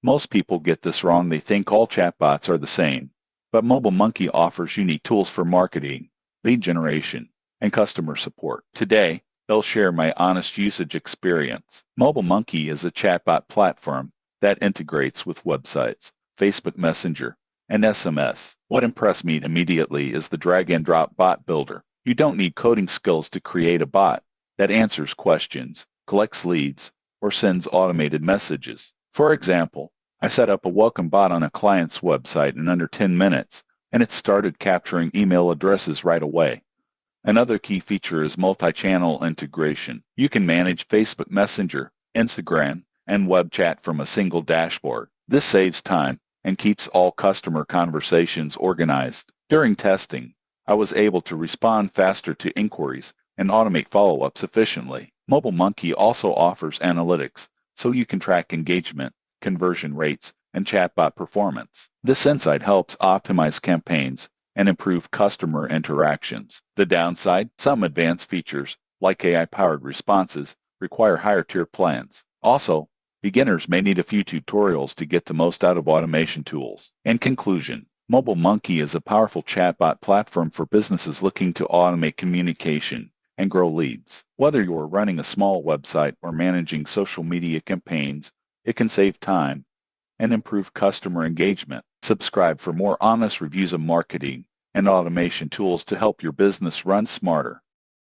Most people get this wrong. They think all chatbots are the same. But MobileMonkey offers unique tools for marketing, lead generation, and customer support. Today, they'll share my honest usage experience. MobileMonkey is a chatbot platform that integrates with websites, Facebook Messenger, and SMS. What impressed me immediately is the drag-and-drop bot builder. You don't need coding skills to create a bot that answers questions, collects leads, or sends automated messages. For example, I set up a welcome bot on a client's website in under 10 minutes, and it started capturing email addresses right away. Another key feature is multi-channel integration. You can manage Facebook Messenger, Instagram, and web chat from a single dashboard. This saves time and keeps all customer conversations organized. During testing, I was able to respond faster to inquiries and automate follow-ups efficiently. MobileMonkey also offers analytics, so you can track engagement, conversion rates, and chatbot performance. This insight helps optimize campaigns and improve customer interactions. The downside, some advanced features, like AI-powered responses, require higher-tier plans. Also, beginners may need a few tutorials to get the most out of automation tools. In conclusion, MobileMonkey is a powerful chatbot platform for businesses looking to automate communication and grow leads. Whether you are running a small website or managing social media campaigns, it can save time and improve customer engagement. Subscribe for more honest reviews of marketing and automation tools to help your business run smarter.